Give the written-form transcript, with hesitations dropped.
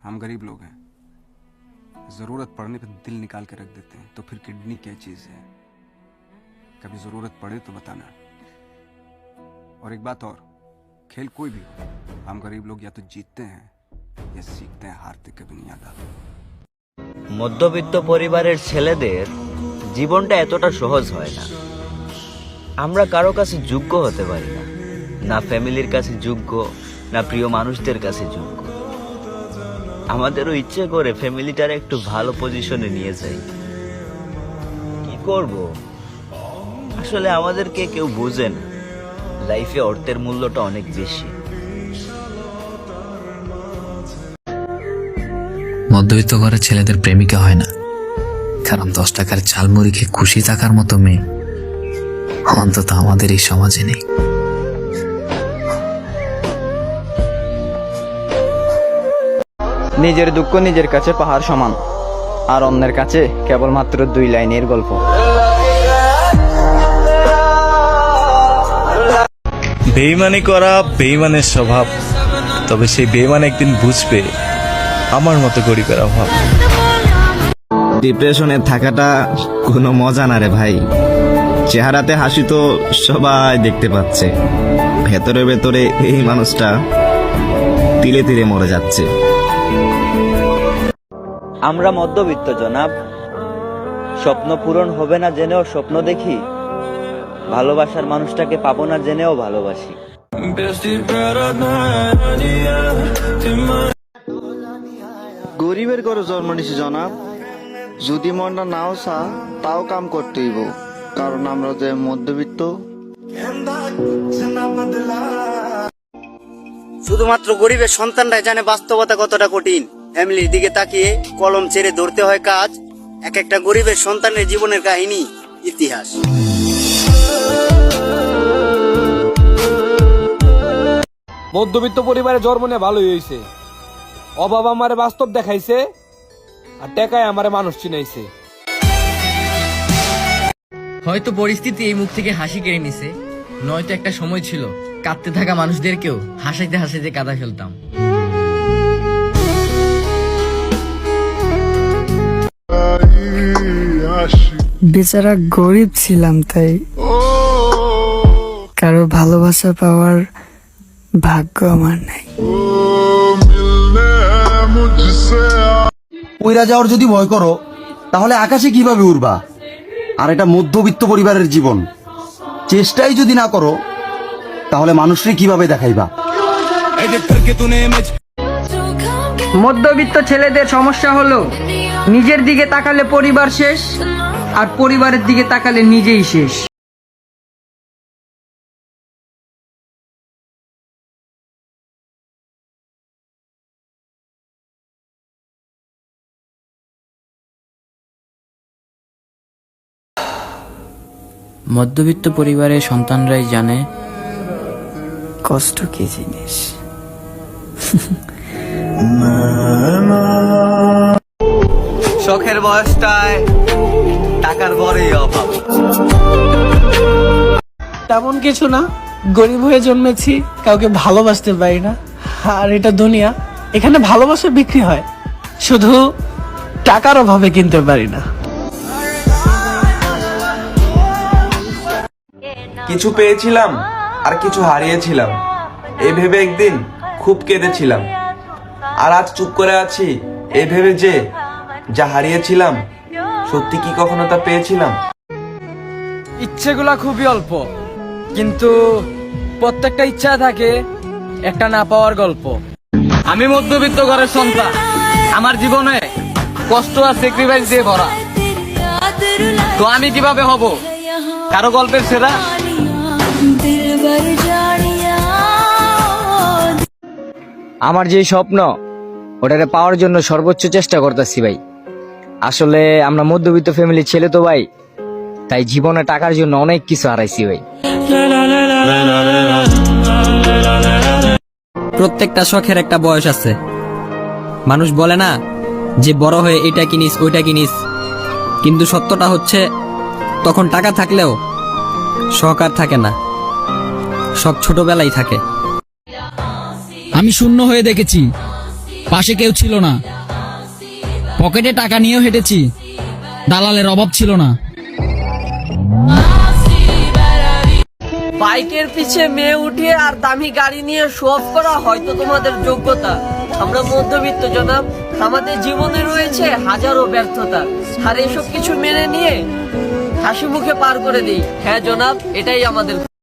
हम गरीब लोग हैं, जरूरत पड़ने पे दिल निकाल के रख देते हैं, तो फिर किडनी क्या चीज है? कभी जरूरत पड़े तो बताना। और एक बात और, खेल कोई भी हो, हम गरीब लोग या तो जीतते हैं या सीखते हैं हारते के दुनिया का। মধ্যবিত্ত পরিবারের ছেলেদের জীবনটা এতটা সহজ হয় না। আমরা কারো কাছে যোগ্য হতে পারি না, না ফ্যামিলির কাছে যোগ্য, না প্রিয় মানুষদের কাছে যোগ্য। আমাদেরও ইচ্ছে করে ফ্যামিলিটার একটু ভালো পজিশনে নিয়ে যাই, কি করব? আসলে আমাদেরকে কেউ বোঝে না, লাইফে অর্থের মূল্যটা অনেক বেশি। মধ্যবিত্ত ঘরের ছেলেদের প্রেমিকা হয় না, কারণ 10 টাকার ঝালমুড়ি খেয়ে খুশি থাকার মতো মেয়ে অন্তত আমাদের এই সমাজে নেই। নিজের দুঃখ নিজের কাছে পাহাড় সমান, আর অন্যের কাছে কেবলমাত্র 2 লাইনের গল্প। বেইমানি করা বেইমানের স্বভাব, তবে সেই বেইমান একদিন বুঝবে আমার মতো গরিবের অভাব। ডিপ্রেশনে থাকাটা কোনো মজা না রে ভাই। চেহারাতে হাসি তো সবাই দেখতে পাচ্ছে, ভেতরে ভেতরে এই মানুষটা তিলে তিলে মরে যাচ্ছে। আমরা মধ্যবিত্ত জনাব, স্বপ্ন পূরণ হবে না জেনেও স্বপ্ন দেখি, ভালোবাসার মানুষটাকে পাবো না জেনেও ভালোবাসি। গরিবের ঘরে জন্ম নিছি জনাব, যদি মনটা নাও চা তাও কাম করতে হইব, কারণ আমরা যে মধ্যবিত্ত। শুধুমাত্র গরিবের সন্তানরাই জানে বাস্তবতা কতটা কঠিন। ফ্যামিলির দিকে তাকিয়ে কলম ছেড়ে ধরতে হয় কাজ। এক একটা গরিবের সন্তানের জীবনের কাহিনী ইতিহাস। মধ্যবিত্ত পরিবারে জন্ম নিয়ে ভালোই হয়েছে। অভাব আমারে বাস্তব দেখাইছে, আর টেকায় আমারে মানুষ চিনাইছে। হয়তো পরিস্থিতি এই মুখ থেকে হাসি কেড়ে নিছে, নয়তো একটা সময় ছিল কাঁদতে থাকা মানুষদেরকেও হাসাইতে হাসাইতে কাঁদা ফেলতাম। বেচারা গরিব ছিলাম, তাই কারো ভালোবাসা পাওয়ার ভাগ্য আমার নাই। উইরা যাওয়ার যদি ভয় করো, তাহলে আকাশে কিভাবে উড়বা? আর এটা মধ্যবিত্ত পরিবারের জীবন, চেষ্টাই যদি না করো তাহলে মানুষকে কিভাবে দেখাইবা? মধ্যবিত্ত ছেলেদের সমস্যা হলো নিজের দিকে তাকালে পরিবার শেষ, আর পরিবারের দিকে তাকালে নিজেই শেষ। মধ্যবিত্ত পরিবারের সন্তানরাই জানে কষ্ট কি জিনিস। শখের বয়সটায় টাকার বড়ই অভাব। তেমন কিছু না, গরিব হয়ে জন্মেছি, কাউকে ভালোবাসতে পারি না। আর এটা দুনিয়া, এখানে ভালোবাসা বিক্রি হয়, শুধু টাকার অভাবে কিনতে পারি না। কিছু পেয়েছিলাম আর কিছু হারিয়েছিলাম, এই ভেবে একদিন খুব কেঁদেছিলাম। আর আজ চুপ করে আছি এই ভেবে যে যা হারিয়েছিলাম সত্যি কি কখনো তা পেয়েছিলাম? ইচ্ছেগুলা খুবই অল্প, কিন্তু প্রত্যেকটা ইচ্ছা থাকে একটা না পাওয়ার গল্প। আমি মধ্যবিত্ত ঘরের সন্তান, আমার জীবনে কষ্ট আর স্যাক্রিফাইস দিয়ে ভরা। তো আমি কিভাবে হব কারো গল্পের সেরা? আমার যে স্বপ্ন, ওটাকে পাওয়ার জন্য সর্বোচ্চ চেষ্টা করতেছি ভাই। আসলে আমরা মধ্যবিত্ত ফ্যামিলির ছেলে তো ভাই, তাই জীবনে টাকার জন্য অনেক কিছু হারাইছি ভাই। প্রত্যেকটা শখের একটা বয়স আছে। মানুষ বলে না যে বড় হয়ে এটা কিনিস ওইটা কিনিস, কিন্তু সত্যটা হচ্ছে তখন টাকা থাকলেও শখ আর থাকে না, শখ ছোটবেলায় থাকে। আমি শূন্য হয়ে দেখেছি পাশে কেউ ছিল না, পকেটে টাকা নিয়েও হেঁটেছি, দালালের অভাব ছিল না। বাইকের পিছে মেয়ে উঠিয়ে আর দামি গাড়ি নিয়ে শো অফ করা হয়তো তোমাদের যোগ্যতা। আমরা মধ্যবিত্ত জনাব, আমাদের জীবনে রয়েছে হাজারো ব্যর্থতা, আর এসব কিছু মেনে নিয়ে হাসি মুখে পার করে দিই। হ্যাঁ জনাব, এটাই আমাদের